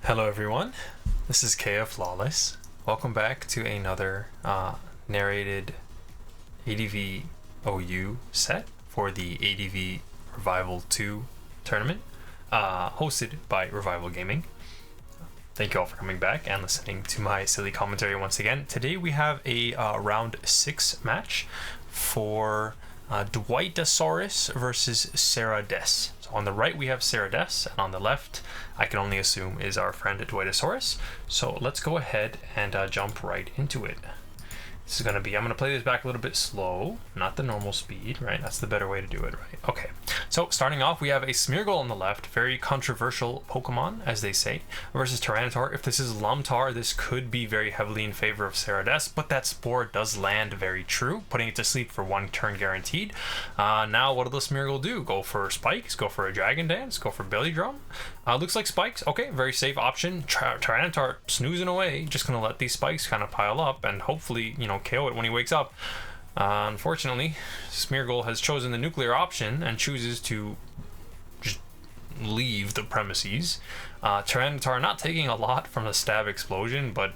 Hello everyone, this is KF Flawless. Welcome back to another narrated ADV OU set for the ADV Revival 2 tournament, hosted by Revival Gaming. Thank you all for coming back and listening to my silly commentary once again. Today we have a round 6 match for Dwightosaurus versus Sarades. So on the right we have Sarades, and on the left I can only assume is our friend Dwightosaurus. So let's go ahead and jump right into it. This is going to be, I'm going to play this back a little bit slow, not the normal speed, right? That's the better way to do it, right? Okay, so starting off, we have a Smeargle on the left, very controversial Pokemon, as they say, versus Tyranitar. If this is Lumtar, this could be very heavily in favor of Sarades, but that Spore does land very true, putting it to sleep for 1 turn guaranteed. Now, what will the Smeargle do? Go for Spikes, go for a Dragon Dance, go for Belly Drum? Looks like Spikes, okay, very safe option. Tyranitar snoozing away, just going to let these Spikes kind of pile up, and hopefully, you know, KO it when he wakes up. Unfortunately, Smeargle has chosen the nuclear option and chooses to just leave the premises. Tyranitar not taking a lot from the stab explosion, but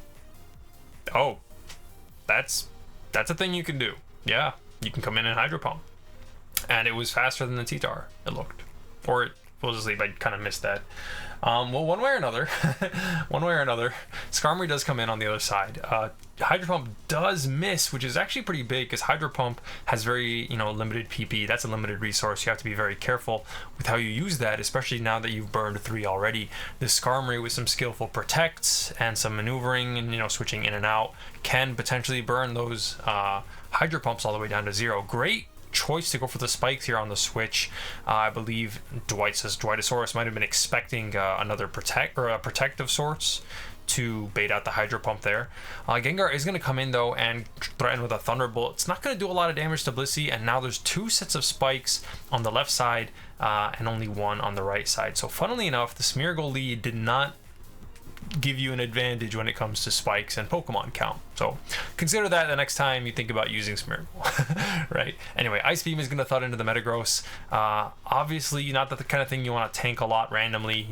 oh, that's a thing you can do. Yeah, you can come in and Hydro Pump, and it was faster than the T-Tar, it looked, or it was asleep. I kind of missed that. Well, one way or another, Skarmory does come in on the other side. Hydro Pump does miss, which is actually pretty big because Hydro Pump has very, limited PP. That's a limited resource. You have to be very careful with how you use that, especially now that you've burned 3 already. This Skarmory with some skillful protects and some maneuvering and, switching in and out can potentially burn those Hydro Pumps all the way down to 0. Great choice to go for the spikes here on the switch. I believe Dwightosaurus might have been expecting another protect of sorts to bait out the Hydro Pump there. Gengar is going to come in though and threaten with a Thunderbolt. It's not going to do a lot of damage to Blissey, and now there's 2 sets of spikes on the left side and only 1 on the right side. So funnily enough, the Smeargle lead did not give you an advantage when it comes to spikes and Pokemon count. So consider that the next time you think about using Smeargle, right? Anyway, Ice Beam is going to thud into the Metagross. Obviously, not the kind of thing you want to tank a lot randomly,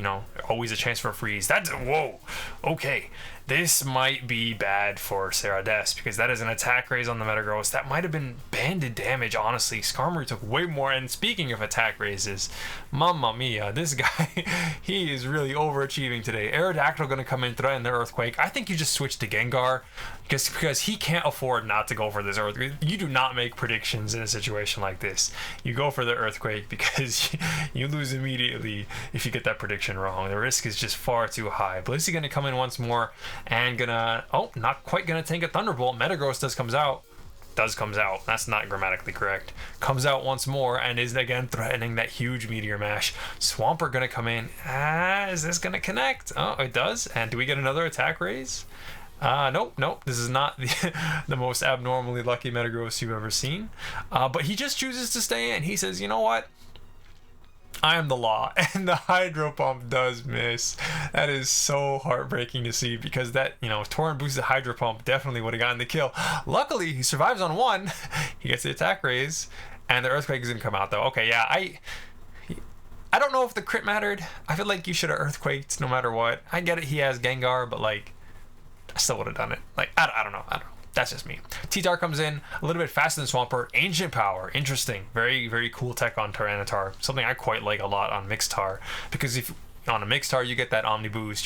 always a chance for a freeze. That's, whoa, okay. This might be bad for Sarades because that is an attack raise on the Metagross. That might have been banded damage, honestly. Skarmory took way more, and speaking of attack raises, mamma mia, this guy, he is really overachieving today. Aerodactyl going to come in, threaten the Earthquake. I think you just switch to Gengar because he can't afford not to go for this Earthquake. You do not make predictions in a situation like this. You go for the Earthquake because you lose immediately if you get that prediction wrong. The risk is just far too high. Blaziken going to come in once more and gonna, not quite gonna tank a Thunderbolt. Metagross comes out. That's not grammatically correct. Comes out once more and is again threatening that huge Meteor Mash. Swampert gonna come in. Is this gonna connect? Oh, it does. And do we get another attack raise? Nope. This is not the most abnormally lucky Metagross you've ever seen. But he just chooses to stay in. He says, you know what? I am the law, and the Hydro Pump does miss. That is so heartbreaking to see because that, Torrent boosted Hydro Pump definitely would have gotten the kill. Luckily, he survives on 1. He gets the attack raise, and the Earthquake is going to come out though. Okay, yeah, I don't know if the crit mattered. I feel like you should have Earthquaked no matter what. I get it, he has Gengar, but I still would have done it. I don't know. That's just me. T-Tar comes in a little bit faster than Swampert. Ancient Power, interesting. Very, very cool tech on Tyranitar. Something I quite like a lot on Mixtar, because if on a Mixtar you get that Omni Boost,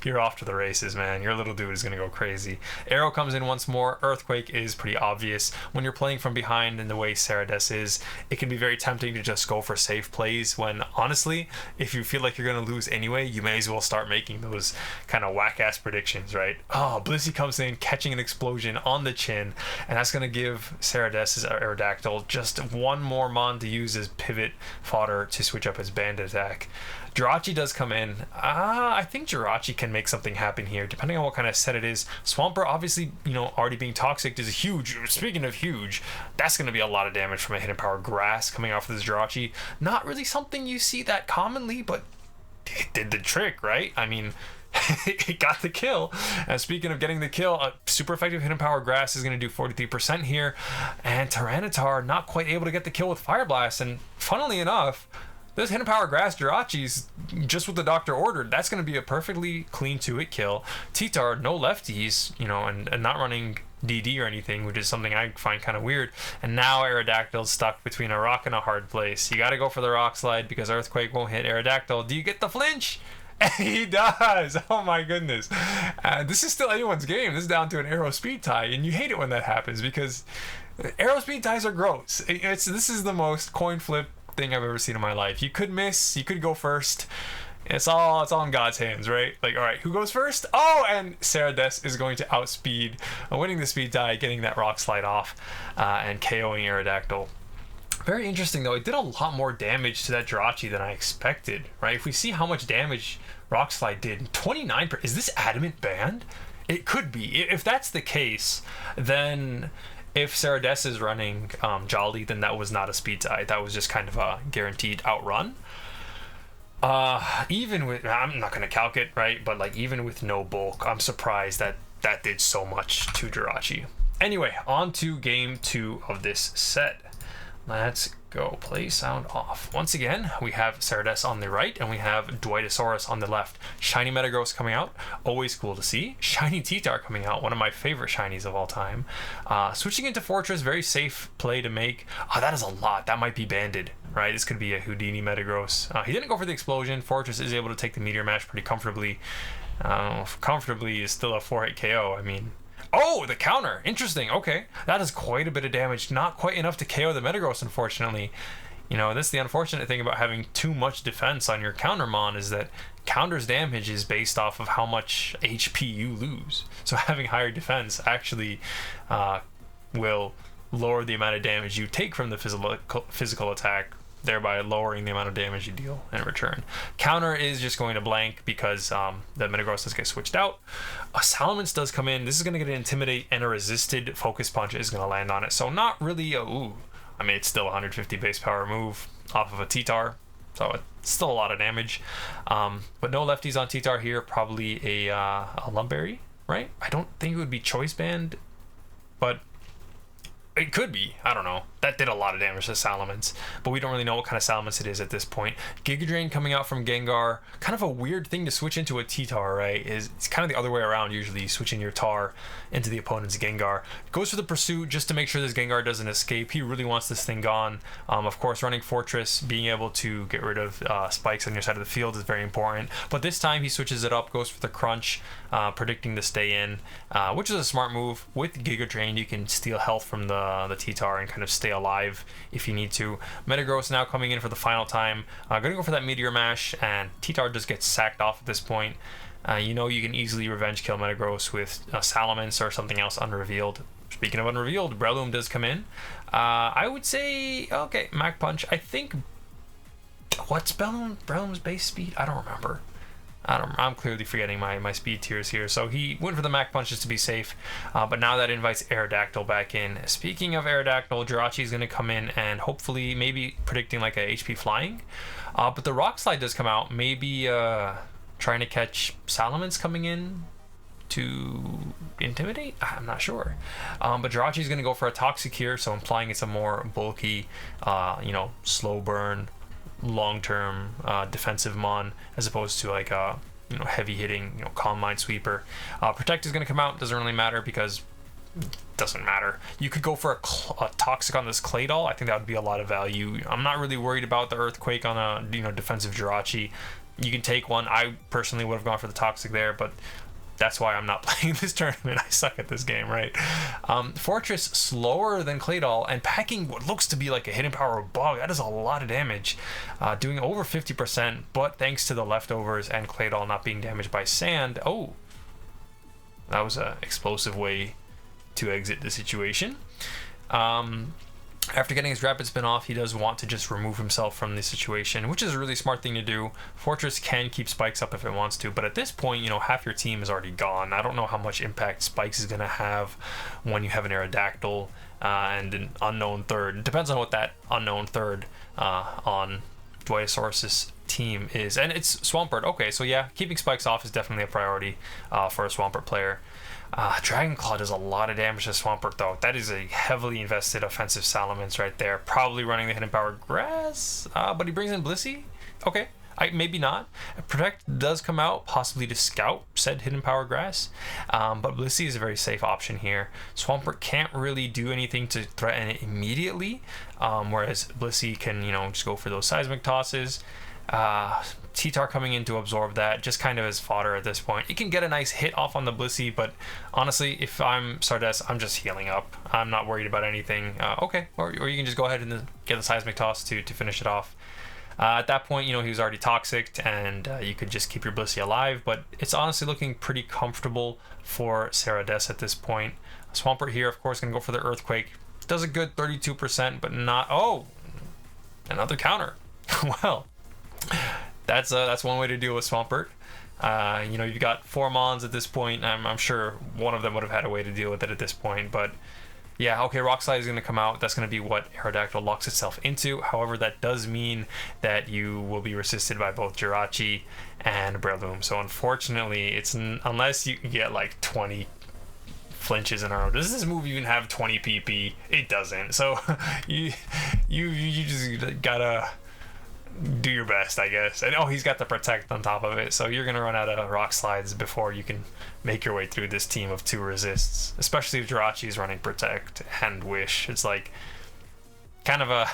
you're off to the races, man. Your little dude is going to go crazy. Arrow comes in once more. Earthquake is pretty obvious. When you're playing from behind in the way Sarades is, it can be very tempting to just go for safe plays when, honestly, if you feel like you're going to lose anyway, you may as well start making those kind of whack-ass predictions, right? Oh, Blissey comes in, catching an explosion on the chin, and that's going to give Sarades' Aerodactyl just 1 more Mon to use as pivot fodder to switch up his Bandit attack. Jirachi does come in. I think Jirachi can make something happen here, depending on what kind of set it is. Swampert, obviously, already being toxic is huge. Speaking of huge, that's going to be a lot of damage from a Hidden Power Grass coming off of this Jirachi. Not really something you see that commonly, but it did the trick, right? I mean, it got the kill. And speaking of getting the kill, a super effective Hidden Power Grass is going to do 43% here. And Tyranitar not quite able to get the kill with Fire Blast. And funnily enough, this Hidden Power Grass Jirachi's just what the doctor ordered. That's going to be a perfectly clean 2-hit kill. T-Tar, no lefties, you know, and not running DD or anything, which is something I find kind of weird. And now Aerodactyl's stuck between a rock and a hard place. You got to go for the Rock Slide because Earthquake won't hit Aerodactyl. Do you get the flinch? And he does. Oh my goodness. This is still anyone's game. This is down to an Aero Speed tie, and you hate it when that happens because Aero Speed ties are gross. This is the most coin flip thing I've ever seen in my life. You could miss, you could go first. It's all in God's hands, right? Like, all right, who goes first? Oh, and Sarades is going to outspeed, winning the speed tie, getting that Rock Slide off, and KOing Aerodactyl. Very interesting, though. It did a lot more damage to that Jirachi than I expected, right? If we see how much damage Rock Slide did, 29%. Is this Adamant banned? It could be. If that's the case, then if Sarades is running Jolly, then that was not a speed tie. That was just kind of a guaranteed outrun. Even with, I'm not going to calc it, right? But like even with no bulk, I'm surprised that that did so much to Jirachi. Anyway, on to game 2 of this set. Let's go. Play sound off. Once again, we have Sarades on the right, and we have Dwightosaurus on the left. Shiny Metagross coming out. Always cool to see. Shiny T-Tar coming out. One of my favorite shinies of all time. Switching into Fortress, very safe play to make. That is a lot. That might be banded, right? This could be a Houdini Metagross. He didn't go for the explosion. Fortress is able to take the Meteor Mash pretty comfortably. Comfortably is still a 4-hit KO. I mean... Oh, the counter. Interesting. Okay. That is quite a bit of damage. Not quite enough to KO the Metagross, unfortunately. You know, that's the unfortunate thing about having too much defense on your countermon is that counter's damage is based off of how much HP you lose. So having higher defense actually will lower the amount of damage you take from the physical attack, thereby lowering the amount of damage you deal in return. Counter is just going to blank because the Metagross does get switched out. A Salamence does come in. This is going to get an Intimidate, and a Resisted Focus Punch is going to land on it. So not really a ooh. I mean, it's still 150 base power move off of a T-Tar, so it's still a lot of damage. But no lefties on T-Tar here. Probably a Lumberry, right? I don't think it would be Choice Band, but it could be. I don't know. That did a lot of damage to Salamence, but we don't really know what kind of Salamence it is at this point. Giga Drain coming out from Gengar. Kind of a weird thing to switch into a T-Tar, right? It's kind of the other way around usually, switching your Tar into the opponent's Gengar. Goes for the Pursuit just to make sure this Gengar doesn't escape. He really wants this thing gone. Of course, running Fortress, being able to get rid of spikes on your side of the field is very important. But this time he switches it up, goes for the Crunch, predicting to stay in, which is a smart move. With Giga Drain, you can steal health from the T-Tar and kind of stay alive if you need to. Metagross now coming in for the final time. Gonna go for that Meteor Mash, and T-Tar just gets sacked off at this point. You know you can easily revenge kill Metagross with a Salamence or something else unrevealed. Speaking of unrevealed, Breloom does come in. I would say, okay, Mach Punch. I think, what's Breloom's base speed? I don't remember. I'm clearly forgetting my speed tiers here. So he went for the Mach Punch just to be safe, but now that invites Aerodactyl back in. Speaking of Aerodactyl, Jirachi is going to come in and hopefully maybe predicting like a HP Flying. But the Rock Slide does come out. Maybe trying to catch Salamence coming in to Intimidate? I'm not sure. But Jirachi is going to go for a Toxic here, so implying it's a more bulky, slow burn, long-term defensive mon as opposed to like a heavy hitting Calm Mind Sweeper. Protect is going to come out. Doesn't really matter because it doesn't matter. You could go for a Toxic on this Claydol. I think that would be a lot of value. I'm not really worried about the Earthquake on a defensive Jirachi. You can take one. I personally would have gone for the Toxic there, but that's why I'm not playing this tournament. I suck at this game, right? Fortress slower than Claydol and packing what looks to be like a Hidden Power Bug. That is a lot of damage, doing over 50%, but thanks to the leftovers and Claydol not being damaged by sand. Oh, that was an explosive way to exit the situation. After getting his Rapid Spin off, he does want to just remove himself from the situation, which is a really smart thing to do. Fortress can keep Spikes up if it wants to, but at this point, half your team is already gone. I don't know how much impact Spikes is going to have when you have an Aerodactyl and an unknown third. It depends on what that unknown third on Dwightosaurus' team is. And it's Swampert. Okay, so yeah, keeping spikes off is definitely a priority for a Swampert player. Dragon Claw does a lot of damage to Swampert, though. That is a heavily invested offensive Salamence right there. Probably running the Hidden Power Grass, but he brings in Blissey. Okay, maybe not. Protect does come out, possibly to scout said Hidden Power Grass, but Blissey is a very safe option here. Swampert can't really do anything to threaten it immediately, whereas Blissey can, you know, just go for those Seismic Tosses. T-Tar coming in to absorb that, just kind of as fodder at this point. You can get a nice hit off on the Blissey, but honestly, if I'm Stardust, I'm just healing up. I'm not worried about anything. Okay, or you can just go ahead and get the Seismic Toss to finish it off. At that point, you know, he was already toxic, and you could just keep your Blissey alive, but it's honestly looking pretty comfortable for Cerades at this point. Swampert here, of course, going to go for the Earthquake. Does a good 32%, but not... Oh! Another counter. Well, that's one way to deal with Swampert. You know, you've got 4 Mons at this point. I'm sure one of them would have had a way to deal with it at this point, but... Yeah, okay, Rock Slide is going to come out. That's going to be what Aerodactyl locks itself into. However, that does mean that you will be resisted by both Jirachi and Breloom. So unfortunately, it's unless you can get like 20 flinches in a row. Does this move even have 20 PP? It doesn't. So you just gotta do your best, I guess. And oh, he's got the Protect on top of it, so you're gonna run out of Rock Slides before you can make your way through this team of 2 resists, especially if Jirachi is running Protect and Wish. It's like kind of a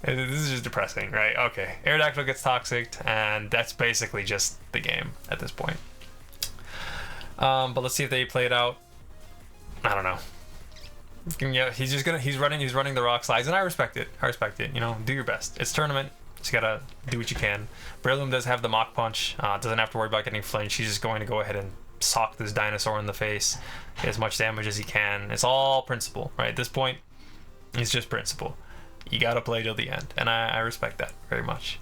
this is just depressing, right? Okay, Aerodactyl gets toxic, and that's basically just the game at this point. But let's see if they play it out. I don't know. Yeah, he's running the Rock Slides, and I respect it. You know, do your best. It's tournament. Just gotta do what you can. Breloom does have the Mach Punch. Doesn't have to worry about getting flinched. He's just going to go ahead and sock this dinosaur in the face, get as much damage as he can. It's all principle, right? At this point, it's just principle. You gotta play till the end, and I respect that very much.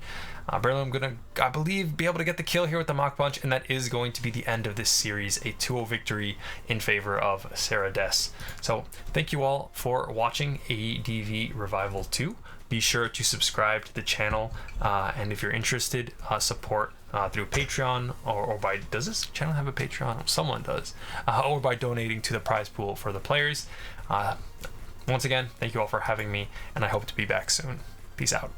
Breloom gonna, I believe, be able to get the kill here with the Mach Punch, and that is going to be the end of this series, a 2-0 victory in favor of Cerades. So thank you all for watching ADV Revival 2. Be sure to subscribe to the channel, and if you're interested, support through Patreon or by, does this channel have a Patreon? Someone does. Or by donating to the prize pool for the players. Once again, thank you all for having me, and I hope to be back soon. Peace out.